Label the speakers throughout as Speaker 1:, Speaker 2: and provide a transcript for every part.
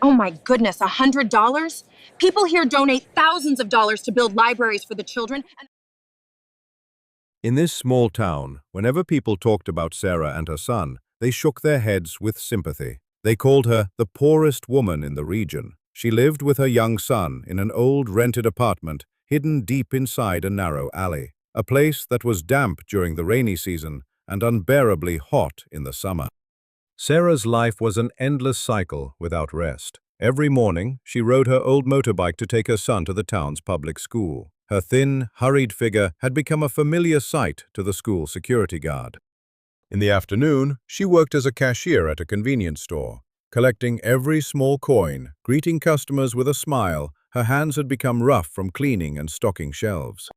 Speaker 1: Oh my goodness, $100? People here donate thousands of dollars to build libraries for the children.
Speaker 2: In this small town, whenever people talked about Sarah and her son, they shook their heads with sympathy. They called her the poorest woman in the region. She lived with her young son in an old rented apartment hidden deep inside a narrow alley, a place that was damp during the rainy season and unbearably hot in the summer. Sarah's life was an endless cycle without rest. Every morning, she rode her old motorbike to take her son to the town's public school. Her thin, hurried figure had become a familiar sight to the school security guard. In the afternoon, she worked as a cashier at a convenience store. Collecting every small coin, greeting customers with a smile, her hands had become rough from cleaning and stocking shelves.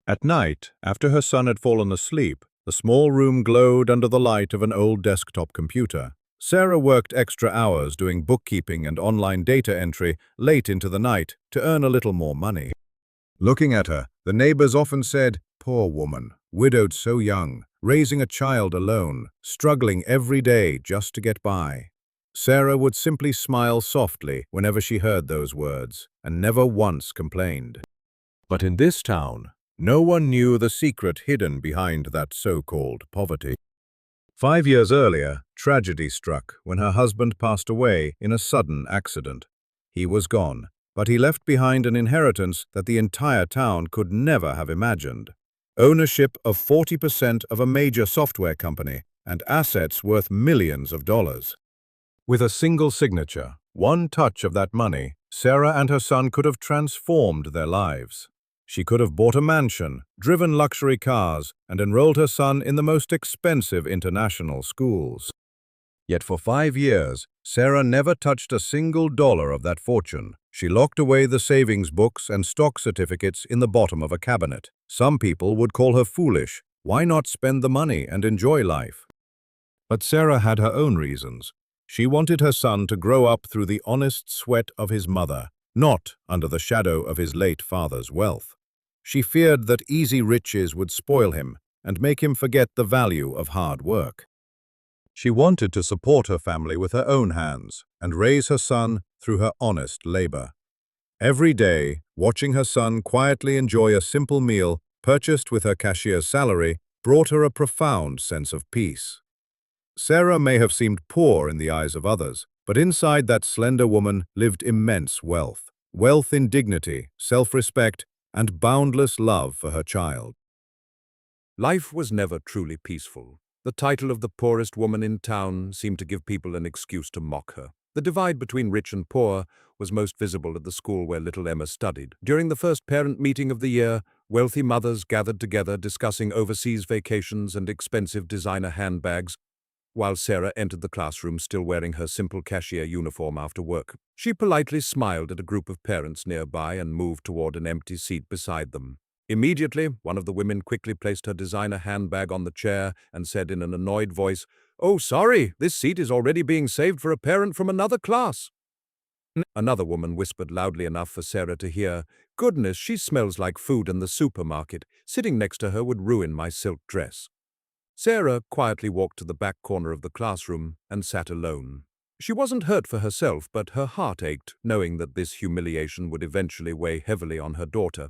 Speaker 2: At night, after her son had fallen asleep, the small room glowed under the light of an old desktop computer. Sarah worked extra hours doing bookkeeping and online data entry late into the night to earn a little more money. Looking at her, the neighbors often said, "Poor woman, widowed so young, raising a child alone, struggling every day just to get by." Sarah would simply smile softly whenever she heard those words, and never once complained. But in this town, no one knew the secret hidden behind that so-called poverty. 5 years earlier, tragedy struck when her husband passed away in a sudden accident. He was gone, but he left behind an inheritance that the entire town could never have imagined. Ownership of 40% of a major software company and assets worth millions of dollars. With a single signature, one touch of that money, Sarah and her son could have transformed their lives. She could have bought a mansion, driven luxury cars, and enrolled her son in the most expensive international schools. Yet for 5 years, Sarah never touched a single dollar of that fortune. She locked away the savings books and stock certificates in the bottom of a cabinet. Some people would call her foolish. Why not spend the money and enjoy life? But Sarah had her own reasons. She wanted her son to grow up through the honest sweat of his mother, not under the shadow of his late father's wealth. She feared that easy riches would spoil him and make him forget the value of hard work. She wanted to support her family with her own hands and raise her son through her honest labor. Every day, watching her son quietly enjoy a simple meal purchased with her cashier's salary brought her a profound sense of peace. Sarah may have seemed poor in the eyes of others, but inside that slender woman lived immense wealth. Wealth in dignity, self-respect, and boundless love for her child. Life was never truly peaceful. The title of the poorest woman in town seemed to give people an excuse to mock her. The divide between rich and poor was most visible at the school where little Emma studied. During the first parent meeting of the year, wealthy mothers gathered together discussing overseas vacations and expensive designer handbags, while Sarah entered the classroom still wearing her simple cashier uniform after work. She politely smiled at a group of parents nearby and moved toward an empty seat beside them. Immediately, one of the women quickly placed her designer handbag on the chair and said in an annoyed voice, "Oh, sorry, this seat is already being saved for a parent from another class." Another woman whispered loudly enough for Sarah to hear, "Goodness, she smells like food in the supermarket. Sitting next to her would ruin my silk dress." Sarah quietly walked to the back corner of the classroom and sat alone. She wasn't hurt for herself, but her heart ached, knowing that this humiliation would eventually weigh heavily on her daughter.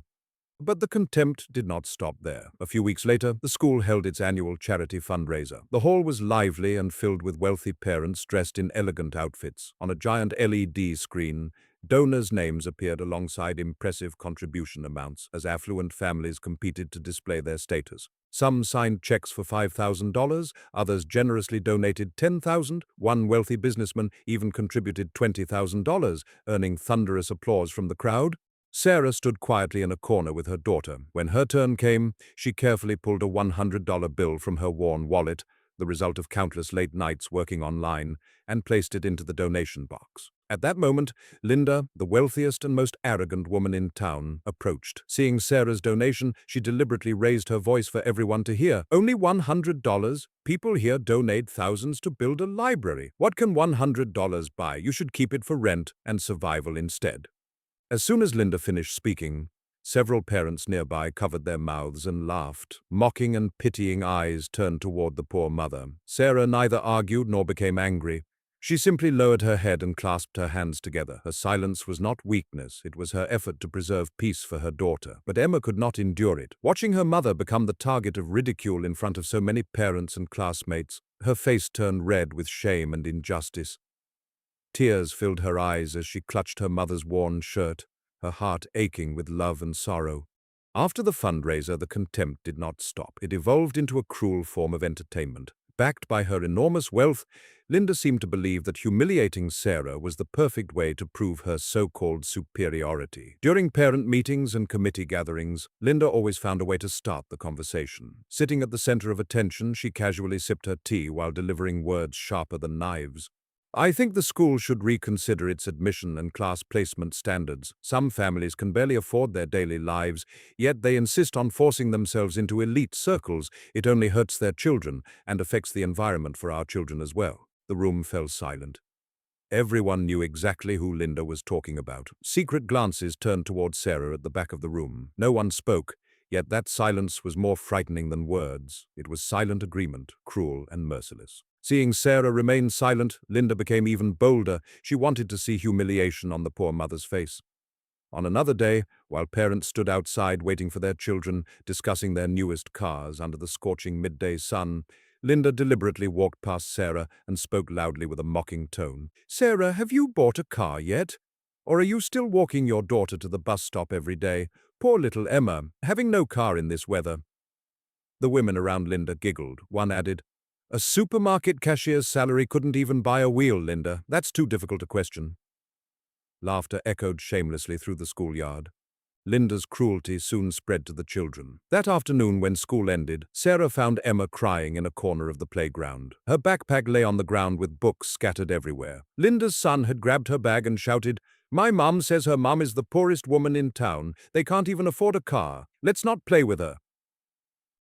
Speaker 2: But the contempt did not stop there. A few weeks later, the school held its annual charity fundraiser. The hall was lively and filled with wealthy parents dressed in elegant outfits. On a giant LED screen, donors' names appeared alongside impressive contribution amounts as affluent families competed to display their status. Some signed checks for $5,000, others generously donated $10,000. One wealthy businessman even contributed $20,000, earning thunderous applause from the crowd. Sarah stood quietly in a corner with her daughter. When her turn came, she carefully pulled a $100 bill from her worn wallet, the result of countless late nights working online, and placed it into the donation box. At that moment, Linda, the wealthiest and most arrogant woman in town, approached. Seeing Sarah's donation, she deliberately raised her voice for everyone to hear. "Only $100? People here donate thousands to build a library. What can $100 buy? You should keep it for rent and survival instead." As soon as Linda finished speaking, several parents nearby covered their mouths and laughed. Mocking and pitying eyes turned toward the poor mother. Sarah neither argued nor became angry. She simply lowered her head and clasped her hands together. Her silence was not weakness, it was her effort to preserve peace for her daughter. But Emma could not endure it. Watching her mother become the target of ridicule in front of so many parents and classmates, her face turned red with shame and injustice. Tears filled her eyes as she clutched her mother's worn shirt, her heart aching with love and sorrow. After the fundraiser, the contempt did not stop. It evolved into a cruel form of entertainment. Backed by her enormous wealth, Linda seemed to believe that humiliating Sarah was the perfect way to prove her so-called superiority. During parent meetings and committee gatherings, Linda always found a way to start the conversation. Sitting at the center of attention, she casually sipped her tea while delivering words sharper than knives. I think the school should reconsider its admission and class placement standards. Some families can barely afford their daily lives, yet they insist on forcing themselves into elite circles. It only hurts their children and affects the environment for our children as well. The room fell silent. Everyone knew exactly who Linda was talking about. Secret glances turned toward Sarah at the back of the room. No one spoke, yet that silence was more frightening than words. It was silent agreement, cruel and merciless. Seeing Sarah remain silent, Linda became even bolder. She wanted to see humiliation on the poor mother's face. On another day, while parents stood outside waiting for their children, discussing their newest cars under the scorching midday sun, Linda deliberately walked past Sarah and spoke loudly with a mocking tone. "Sarah, have you bought a car yet? Or are you still walking your daughter to the bus stop every day? Poor little Emma, having no car in this weather." The women around Linda giggled. One added, "A supermarket cashier's salary couldn't even buy a wheel, Linda. That's too difficult a question." Laughter echoed shamelessly through the schoolyard. Linda's cruelty soon spread to the children. That afternoon, when school ended, Sarah found Emma crying in a corner of the playground. Her backpack lay on the ground with books scattered everywhere. Linda's son had grabbed her bag and shouted, "My mom says her mom is the poorest woman in town. They can't even afford a car. Let's not play with her."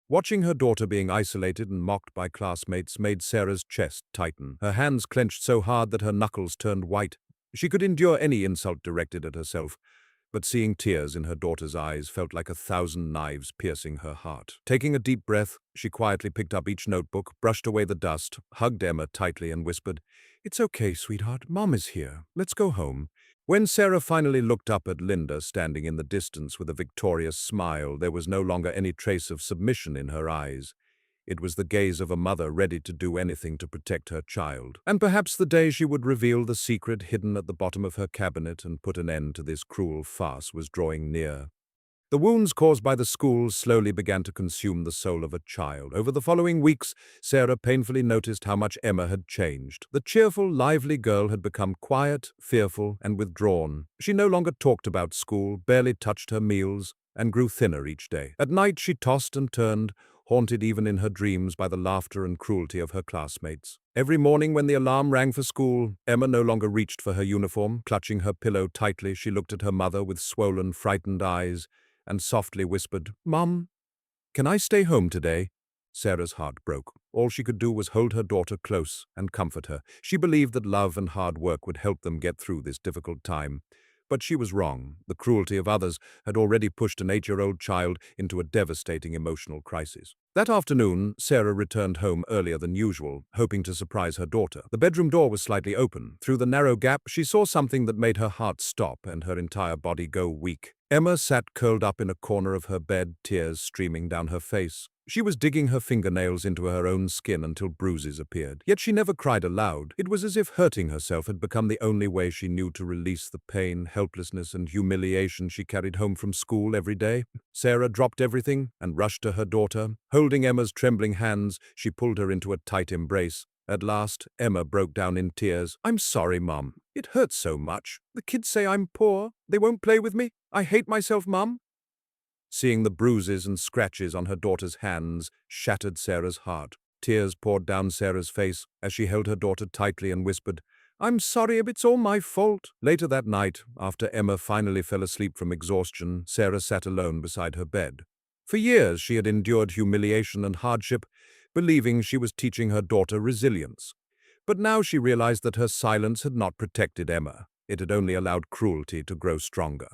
Speaker 2: Watching her daughter being isolated and mocked by classmates made Sarah's chest tighten. Her hands clenched so hard that her knuckles turned white. She could endure any insult directed at herself, but seeing tears in her daughter's eyes felt like 1,000 knives piercing her heart. Taking a deep breath, she quietly picked up each notebook, brushed away the dust, hugged Emma tightly and whispered, "It's okay, sweetheart. Mom is here. Let's go home." When Sarah finally looked up at Linda standing in the distance with a victorious smile, there was no longer any trace of submission in her eyes. It was the gaze of a mother ready to do anything to protect her child. And perhaps the day she would reveal the secret hidden at the bottom of her cabinet and put an end to this cruel farce was drawing near. The wounds caused by the schools slowly began to consume the soul of a child. Over the following weeks, Sarah painfully noticed how much Emma had changed. The cheerful, lively girl had become quiet, fearful, and withdrawn. She no longer talked about school, barely touched her meals, and grew thinner each day. At night she tossed and turned, haunted even in her dreams by the laughter and cruelty of her classmates. Every morning when the alarm rang for school, Emma no longer reached for her uniform. Clutching her pillow tightly, she looked at her mother with swollen, frightened eyes and softly whispered, "Mom, can I stay home today?" Sarah's heart broke. All she could do was hold her daughter close and comfort her. She believed that love and hard work would help them get through this difficult time. But she was wrong. The cruelty of others had already pushed an 8-year-old child into a devastating emotional crisis. That afternoon, Sarah returned home earlier than usual, hoping to surprise her daughter. The bedroom door was slightly open. Through the narrow gap, she saw something that made her heart stop and her entire body go weak. Emma sat curled up in a corner of her bed, tears streaming down her face. She was digging her fingernails into her own skin until bruises appeared. Yet she never cried aloud. It was as if hurting herself had become the only way she knew to release the pain, helplessness, and humiliation she carried home from school every day. Sarah dropped everything and rushed to her daughter. Holding Emma's trembling hands, she pulled her into a tight embrace. At last, Emma broke down in tears. "I'm sorry, Mum. It hurts so much. The kids say I'm poor. They won't play with me. I hate myself, Mum." Seeing the bruises and scratches on her daughter's hands shattered Sarah's heart. Tears poured down Sarah's face as she held her daughter tightly and whispered, "I'm sorry, it's all my fault." Later that night, after Emma finally fell asleep from exhaustion, Sarah sat alone beside her bed. For years she had endured humiliation and hardship, believing she was teaching her daughter resilience. But now she realized that her silence had not protected Emma. It had only allowed cruelty to grow stronger.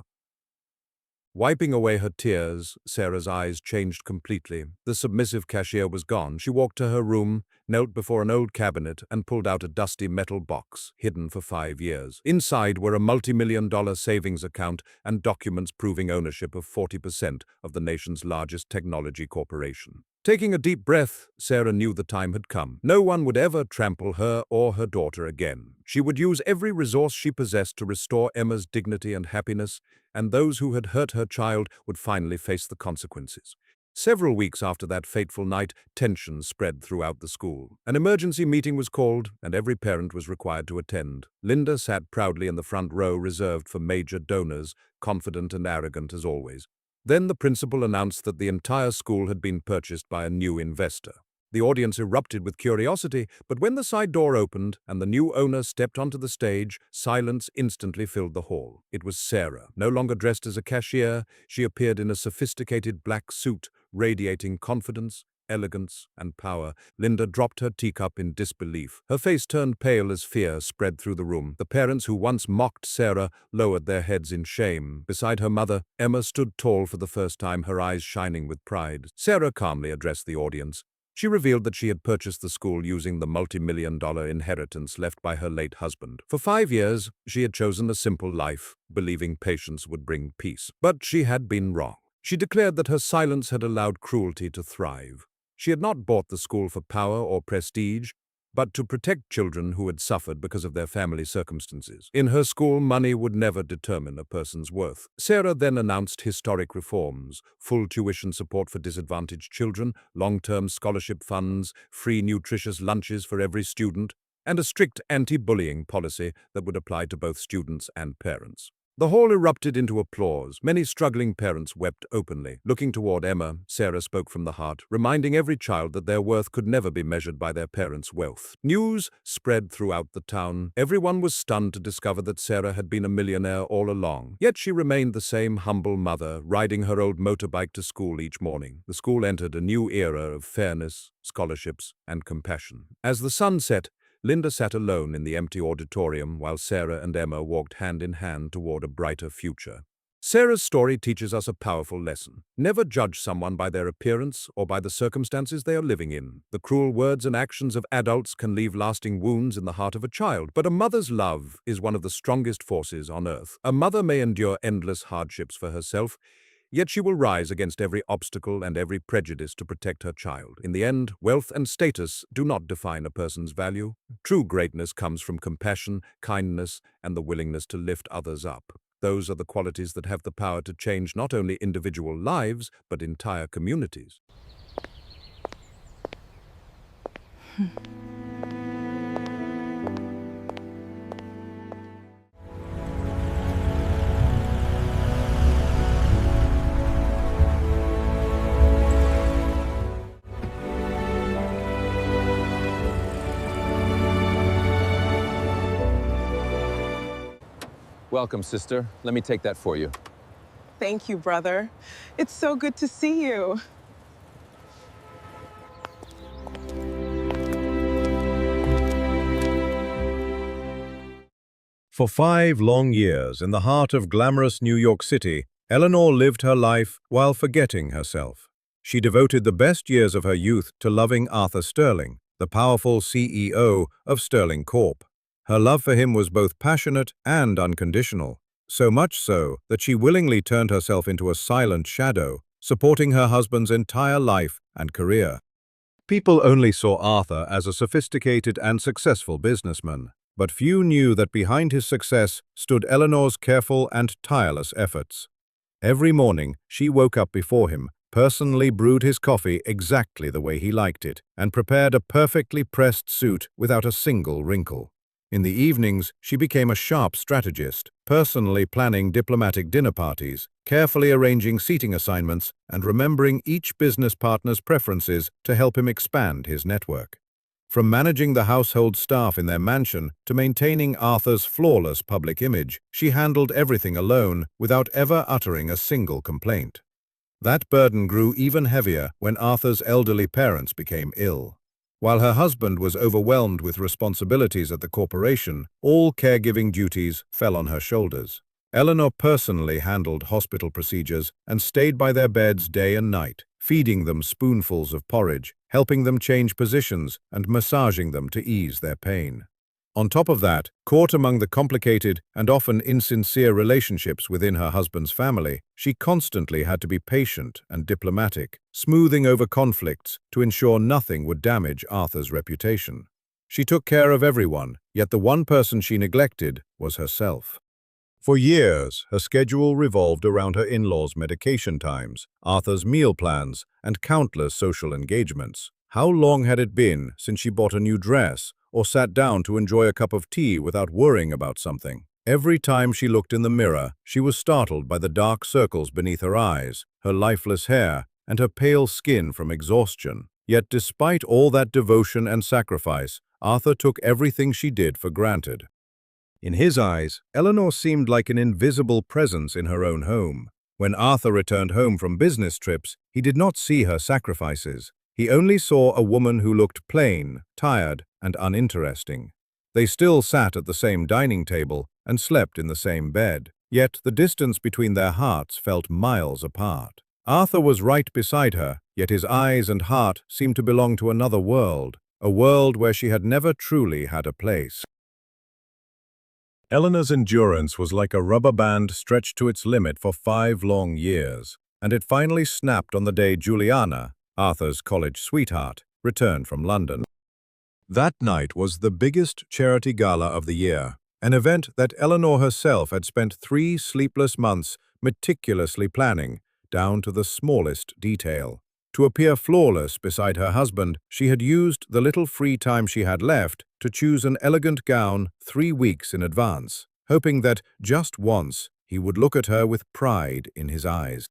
Speaker 3: Wiping away her tears, Sarah's eyes changed completely. The submissive cashier was gone. She walked to her room, knelt before an old cabinet, and pulled out a dusty metal box, hidden for 5 years. Inside were a multi-million-dollar savings account and documents proving ownership of 40% of the nation's largest technology corporation. Taking a deep breath, Sarah knew the time had come. No one would ever trample her or her daughter again. She would use every resource she possessed to restore Emma's dignity and happiness, and those who had hurt her child would finally face the consequences. Several weeks after that fateful night, tension spread throughout the school. An emergency meeting was called, and every parent was required to attend. Linda sat proudly in the front row, reserved for major donors, confident and arrogant as always. Then the principal announced that the entire school had been purchased by a new investor. The audience erupted with curiosity, but when the side door opened and the new owner stepped onto the stage, silence instantly filled the hall. It was Sarah. No longer dressed as a cashier, she appeared in a sophisticated black suit, radiating confidence, elegance, and power. Linda dropped her teacup in disbelief. Her face turned pale as fear spread through the room. The parents who once mocked Sarah lowered their heads in shame. Beside her mother, Emma stood tall for the first time, her eyes shining with pride. Sarah calmly addressed the audience. She revealed that she had purchased the school using the multi-million-dollar inheritance left by her late husband. For 5 years, she had chosen a simple life, believing patience would bring peace. But she had been wrong. She declared that her silence had allowed cruelty to thrive. She had not bought the school for power or prestige, but to protect children who had suffered because of their family circumstances. In her school, money would never determine a person's worth. Sarah then announced historic reforms: full tuition support for disadvantaged children, long-term scholarship funds, free nutritious lunches for every student, and a strict anti-bullying policy that would apply to both students and parents. The hall erupted into applause. Many struggling parents wept openly. Looking toward Emma, Sarah spoke from the heart, reminding every child that their worth could never be measured by their parents' wealth. News spread throughout the town. Everyone was stunned to discover that Sarah had been a millionaire all along. Yet she remained the same humble mother, riding her old motorbike to school each morning. The school entered a new era of fairness, scholarships, and compassion. As the sun set, Linda sat alone in the empty auditorium while Sarah and Emma walked hand in hand toward a brighter future. Sarah's story teaches us a powerful lesson. Never judge someone by their appearance or by the circumstances they are living in. The cruel words and actions of adults can leave lasting wounds in the heart of a child, but a mother's love is one of the strongest forces on earth. A mother may endure endless hardships for herself, yet she will rise against every obstacle and every prejudice to protect her child. In the end, wealth and status do not define a person's value. True greatness comes from compassion, kindness, and the willingness to lift others up. Those are the qualities that have the power to change not only individual lives, but entire communities.
Speaker 4: Welcome, sister. Let me take that for you.
Speaker 5: Thank you, brother. It's so good to see you.
Speaker 2: For 5 long years, in the heart of glamorous New York City, Eleanor lived her life while forgetting herself. She devoted the best years of her youth to loving Arthur Sterling, the powerful CEO of Sterling Corp. Her love for him was both passionate and unconditional, so much so that she willingly turned herself into a silent shadow, supporting her husband's entire life and career. People only saw Arthur as a sophisticated and successful businessman, but few knew that behind his success stood Eleanor's careful and tireless efforts. Every morning, she woke up before him, personally brewed his coffee exactly the way he liked it, and prepared a perfectly pressed suit without a single wrinkle. In the evenings, she became a sharp strategist, personally planning diplomatic dinner parties, carefully arranging seating assignments, and remembering each business partner's preferences to help him expand his network. From managing the household staff in their mansion to maintaining Arthur's flawless public image, she handled everything alone without ever uttering a single complaint. That burden grew even heavier when Arthur's elderly parents became ill. While her husband was overwhelmed with responsibilities at the corporation, all caregiving duties fell on her shoulders. Eleanor personally handled hospital procedures and stayed by their beds day and night, feeding them spoonfuls of porridge, helping them change positions, and massaging them to ease their pain. On top of that, caught among the complicated and often insincere relationships within her husband's family, she constantly had to be patient and diplomatic, smoothing over conflicts to ensure nothing would damage Arthur's reputation. She took care of everyone, yet the one person she neglected was herself. For years, her schedule revolved around her in-laws' medication times, Arthur's meal plans, and countless social engagements. How long had it been since she bought a new dress or sat down to enjoy a cup of tea without worrying about something? Every time she looked in the mirror, she was startled by the dark circles beneath her eyes, her lifeless hair, and her pale skin from exhaustion. Yet despite all that devotion and sacrifice, Arthur took everything she did for granted. In his eyes, Eleanor seemed like an invisible presence in her own home. When Arthur returned home from business trips, he did not see her sacrifices. He only saw a woman who looked plain, tired, and uninteresting. They still sat at the same dining table and slept in the same bed, yet the distance between their hearts felt miles apart. Arthur was right beside her, yet his eyes and heart seemed to belong to another world, a world where she had never truly had a place. Eleanor's endurance was like a rubber band stretched to its limit for 5 long years, and it finally snapped on the day Juliana, Arthur's college sweetheart, returned from London. That night was the biggest charity gala of the year, an event that Eleanor herself had spent 3 sleepless months meticulously planning, down to the smallest detail. To appear flawless beside her husband, she had used the little free time she had left to choose an elegant gown 3 weeks in advance, hoping that just once he would look at her with pride in his eyes.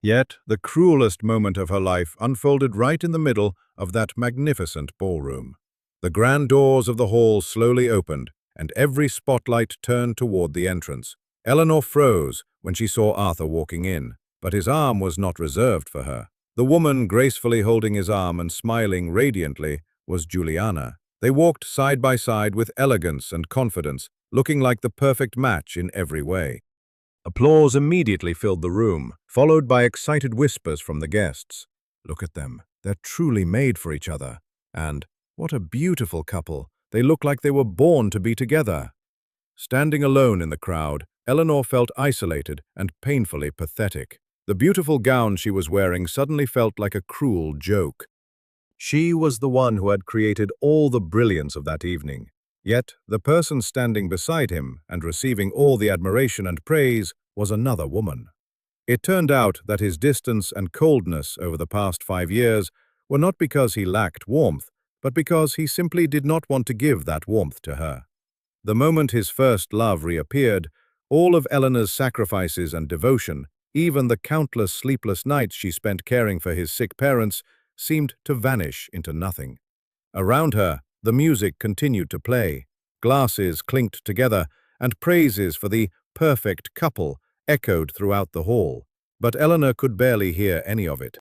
Speaker 2: Yet the cruelest moment of her life unfolded right in the middle of that magnificent ballroom. The grand doors of the hall slowly opened, and every spotlight turned toward the entrance. Eleanor froze when she saw Arthur walking in, but his arm was not reserved for her. The woman gracefully holding his arm and smiling radiantly was Juliana. They walked side by side with elegance and confidence, looking like the perfect match in every way. Applause immediately filled the room, followed by excited whispers from the guests. "Look at them. They're truly made for each other." And, "What a beautiful couple. They look like they were born to be together." Standing alone in the crowd, Eleanor felt isolated and painfully pathetic. The beautiful gown she was wearing suddenly felt like a cruel joke. She was the one who had created all the brilliance of that evening. Yet the person standing beside him and receiving all the admiration and praise was another woman. It turned out that his distance and coldness over the past 5 years were not because he lacked warmth, but because he simply did not want to give that warmth to her. The moment his first love reappeared, all of Eleanor's sacrifices and devotion, even the countless sleepless nights she spent caring for his sick parents, seemed to vanish into nothing. Around her, the music continued to play. Glasses clinked together, and praises for the perfect couple echoed throughout the hall. But Eleanor could barely hear any of it.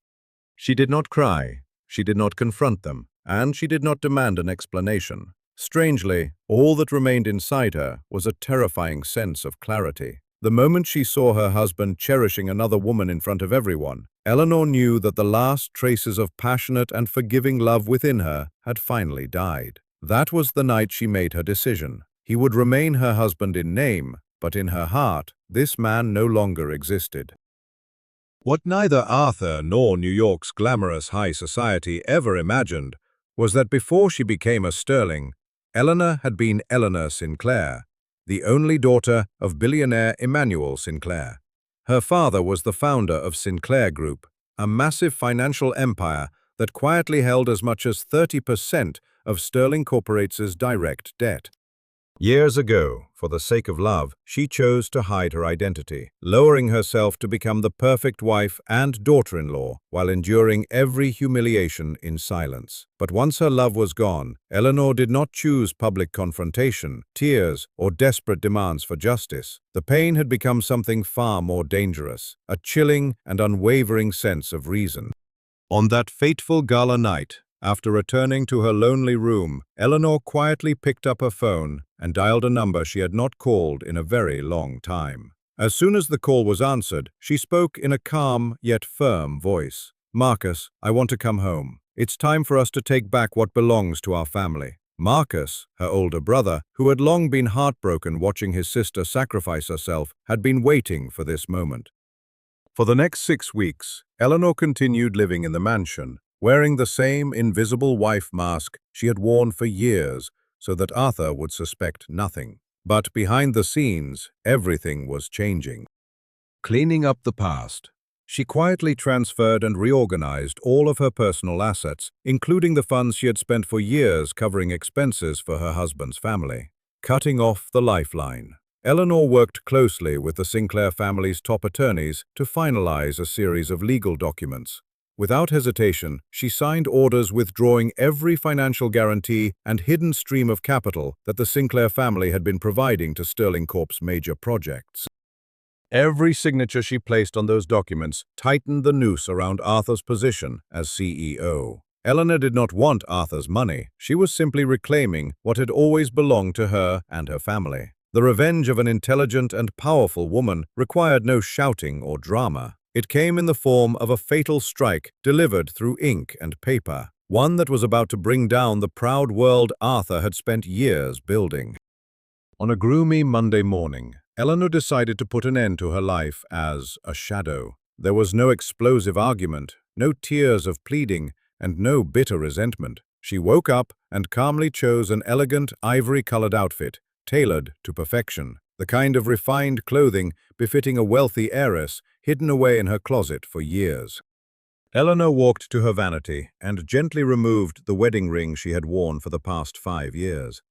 Speaker 2: She did not cry, she did not confront them, and she did not demand an explanation. Strangely, all that remained inside her was a terrifying sense of clarity. The moment she saw her husband cherishing another woman in front of everyone, Eleanor knew that the last traces of passionate and forgiving love within her had finally died. That was the night she made her decision. He would remain her husband in name, but in her heart, this man no longer existed. What neither Arthur nor New York's glamorous high society ever imagined was that before she became a sterling, Eleanor had been Eleanor Sinclair, the only daughter of billionaire Emmanuel Sinclair. Her father was the founder of Sinclair Group, a massive financial empire that quietly held as much as 30% of Sterling Corporate's direct debt. Years ago, for the sake of love, she chose to hide her identity, lowering herself to become the perfect wife and daughter-in-law while enduring every humiliation in silence. But once her love was gone, Eleanor did not choose public confrontation, tears, or desperate demands for justice. The pain had become something far more dangerous, a chilling and unwavering sense of reason. On that fateful gala night, after returning to her lonely room, Eleanor quietly picked up her phone and dialed a number she had not called in a very long time. As soon as the call was answered, she spoke in a calm yet firm voice. "Marcus, I want to come home. It's time for us to take back what belongs to our family." Marcus, her older brother, who had long been heartbroken watching his sister sacrifice herself, had been waiting for this moment. For the next 6 weeks, Eleanor continued living in the mansion, wearing the same invisible wife mask she had worn for years so that Arthur would suspect nothing. But behind the scenes, everything was changing. Cleaning up the past, she quietly transferred and reorganized all of her personal assets, including the funds she had spent for years covering expenses for her husband's family. Cutting off the lifeline. Eleanor worked closely with the Sinclair family's top attorneys to finalize a series of legal documents. Without hesitation, she signed orders withdrawing every financial guarantee and hidden stream of capital that the Sinclair family had been providing to Sterling Corp's major projects. Every signature she placed on those documents tightened the noose around Arthur's position as CEO. Eleanor did not want Arthur's money. She was simply reclaiming what had always belonged to her and her family. The revenge of an intelligent and powerful woman required no shouting or drama. It came in the form of a fatal strike delivered through ink and paper, one that was about to bring down the proud world Arthur had spent years building. On a gloomy Monday morning, Eleanor decided to put an end to her life as a shadow. There was no explosive argument, no tears of pleading, and no bitter resentment. She woke up and calmly chose an elegant ivory-colored outfit, tailored to perfection, the kind of refined clothing befitting a wealthy heiress hidden away in her closet for years. Eleanor walked to her vanity and gently removed the wedding ring she had worn for the past 5 years.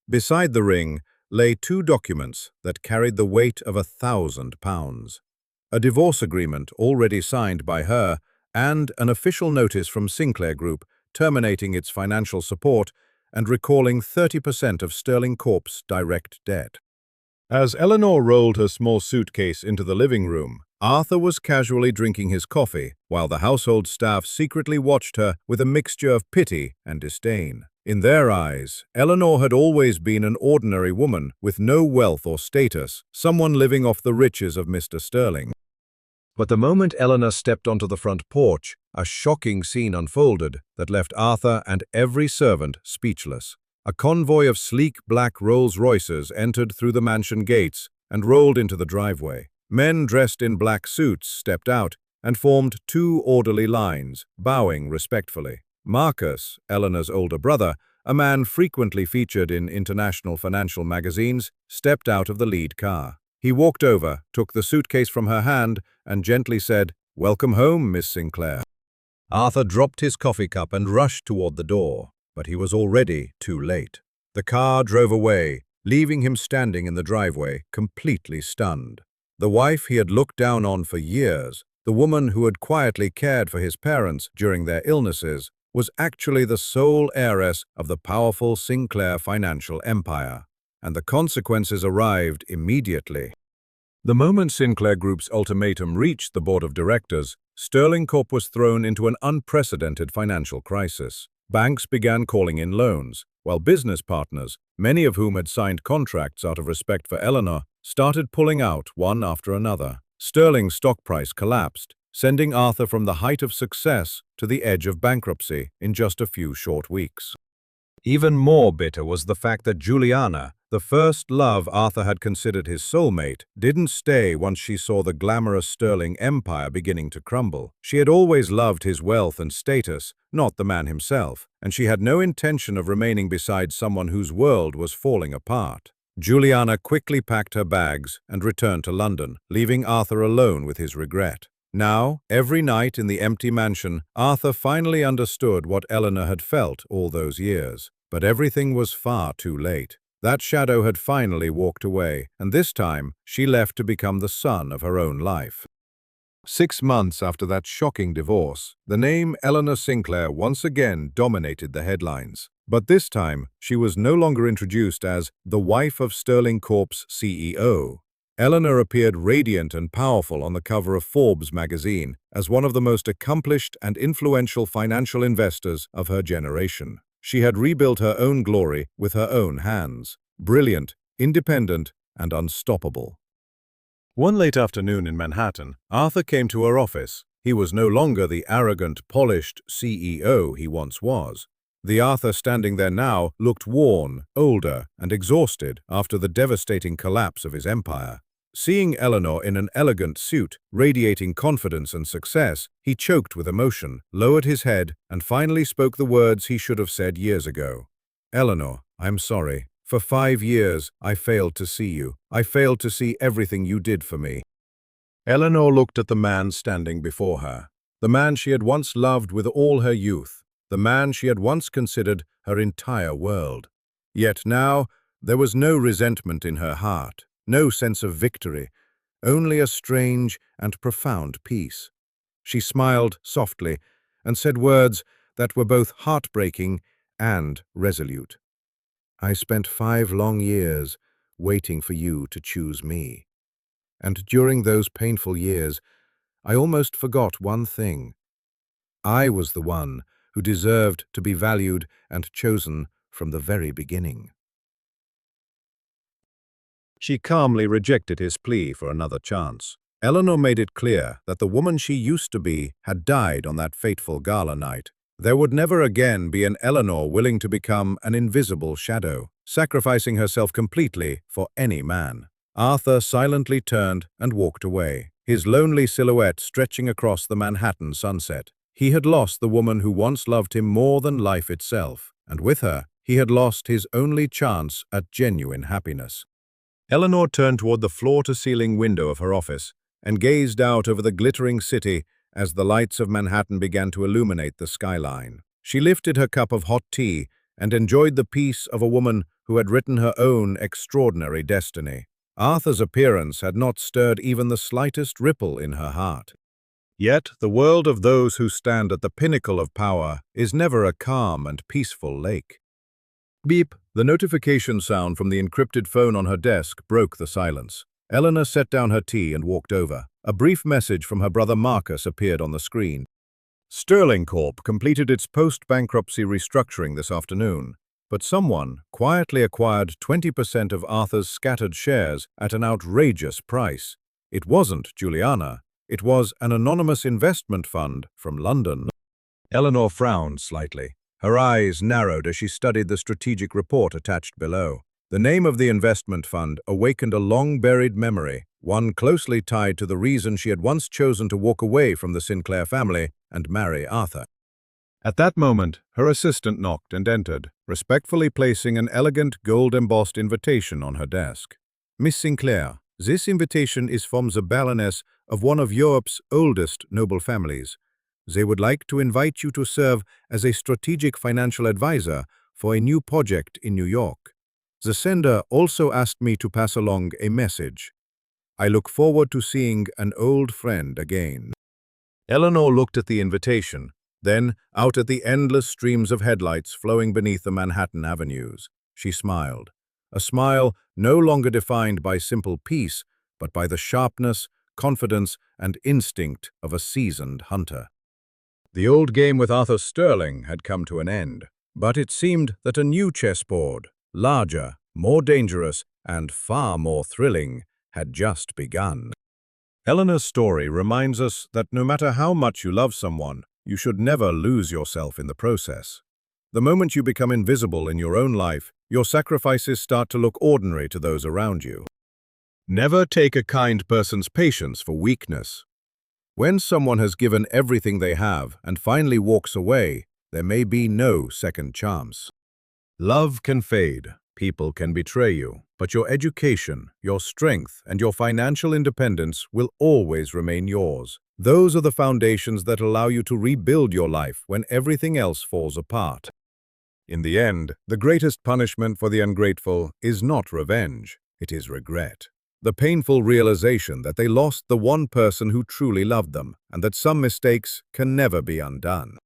Speaker 2: Beside the ring lay 2 documents that carried the weight of 1,000 pounds. A divorce agreement already signed by her and an official notice from Sinclair Group terminating its financial support and recalling 30% of Sterling Corp's direct debt. As Eleanor rolled her small suitcase into the living room, Arthur was casually drinking his coffee, while the household staff secretly watched her with a mixture of pity and disdain. In their eyes, Eleanor had always been an ordinary woman with no wealth or status, someone living off the riches of Mr. Sterling. But the moment Eleanor stepped onto the front porch, a shocking scene unfolded that left Arthur and every servant speechless. A convoy of sleek black Rolls-Royces entered through the mansion gates and rolled into the driveway. Men dressed in black suits stepped out and formed 2 orderly lines, bowing respectfully. Marcus, Eleanor's older brother, a man frequently featured in international financial magazines, stepped out of the lead car. He walked over, took the suitcase from her hand, and gently said, "Welcome home, Miss Sinclair." Arthur dropped his coffee cup and rushed toward the door, but he was already too late. The car drove away, leaving him standing in the driveway, completely stunned. The wife he had looked down on for years, the woman who had quietly cared for his parents during their illnesses, was actually the sole heiress of the powerful Sinclair financial empire, and the consequences arrived immediately. The moment Sinclair Group's ultimatum reached the board of directors, Sterling Corp was thrown into an unprecedented financial crisis. Banks began calling in loans, while business partners, many of whom had signed contracts out of respect for Eleanor, started pulling out one after another. Sterling's stock price collapsed, sending Arthur from the height of success to the edge of bankruptcy in just a few short weeks. Even more bitter was the fact that Juliana, the first love Arthur had considered his soulmate, didn't stay once she saw the glamorous Sterling empire beginning to crumble. She had always loved his wealth and status, not the man himself, and she had no intention of remaining beside someone whose world was falling apart. Juliana quickly packed her bags and returned to London, leaving Arthur alone with his regret. Now, every night in the empty mansion, Arthur finally understood what Eleanor had felt all those years. But everything was far too late. That shadow had finally walked away, and this time she left to become the sun of her own life. 6 months after that shocking divorce, the name Eleanor Sinclair once again dominated the headlines. But this time, she was no longer introduced as the wife of Sterling Corp's CEO. Eleanor appeared radiant and powerful on the cover of Forbes magazine as one of the most accomplished and influential financial investors of her generation. She had rebuilt her own glory with her own hands, brilliant, independent, and unstoppable. One late afternoon in Manhattan, Arthur came to her office. He was no longer the arrogant, polished CEO he once was. The Arthur standing there now looked worn, older, and exhausted after the devastating collapse of his empire. Seeing Eleanor in an elegant suit, radiating confidence and success, he choked with emotion, lowered his head, and finally spoke the words he should have said years ago. "Eleanor, I'm sorry. For 5 years, I failed to see you. I failed to see everything you did for me." Eleanor looked at the man standing before her, the man she had once loved with all her youth, the man she had once considered her entire world. Yet now, there was no resentment in her heart, no sense of victory, only a strange and profound peace. She smiled softly and said words that were both heartbreaking and resolute. "I spent 5 long years waiting for you to choose me. And during those painful years, I almost forgot one thing. I was the one who deserved to be valued and chosen from the very beginning." She calmly rejected his plea for another chance. Eleanor made it clear that the woman she used to be had died on that fateful gala night. There would never again be an Eleanor willing to become an invisible shadow, sacrificing herself completely for any man. Arthur silently turned and walked away, his lonely silhouette stretching across the Manhattan sunset. He had lost the woman who once loved him more than life itself, and with her, he had lost his only chance at genuine happiness. Eleanor turned toward the floor-to-ceiling window of her office and gazed out over the glittering city as the lights of Manhattan began to illuminate the skyline. She lifted her cup of hot tea and enjoyed the peace of a woman who had written her own extraordinary destiny. Arthur's appearance had not stirred even the slightest ripple in her heart. Yet the world of those who stand at the pinnacle of power is never a calm and peaceful lake. Beep! The notification sound from the encrypted phone on her desk broke the silence. Eleanor set down her tea and walked over. A brief message from her brother Marcus appeared on the screen. Sterling Corp completed its post-bankruptcy restructuring this afternoon, but someone quietly acquired 20% of Arthur's scattered shares at an outrageous price. It wasn't Juliana. It was an anonymous investment fund from London. Eleanor frowned slightly. Her eyes narrowed as she studied the strategic report attached below. The name of the investment fund awakened a long-buried memory, one closely tied to the reason she had once chosen to walk away from the Sinclair family and marry Arthur. At that moment, her assistant knocked and entered, respectfully placing an elegant gold-embossed invitation on her desk. "Miss Sinclair, this invitation is from the Baroness of one of Europe's oldest noble families. They would like to invite you to serve as a strategic financial advisor for a new project in New York. The sender also asked me to pass along a message. I look forward to seeing an old friend again." Eleanor looked at the invitation, then out at the endless streams of headlights flowing beneath the Manhattan avenues. She smiled, a smile no longer defined by simple peace, but by the sharpness, confidence, and instinct of a seasoned hunter. The old game with Arthur Sterling had come to an end, but it seemed that a new chessboard, larger, more dangerous, and far more thrilling, had just begun. Eleanor's story reminds us that no matter how much you love someone, you should never lose yourself in the process. The moment you become invisible in your own life, your sacrifices start to look ordinary to those around you. Never take a kind person's patience for weakness. When someone has given everything they have and finally walks away, there may be no second chance. Love can fade, people can betray you, but your education, your strength, and your financial independence will always remain yours. Those are the foundations that allow you to rebuild your life when everything else falls apart. In the end, the greatest punishment for the ungrateful is not revenge, it is regret. The painful realization that they lost the one person who truly loved them, and that some mistakes can never be undone.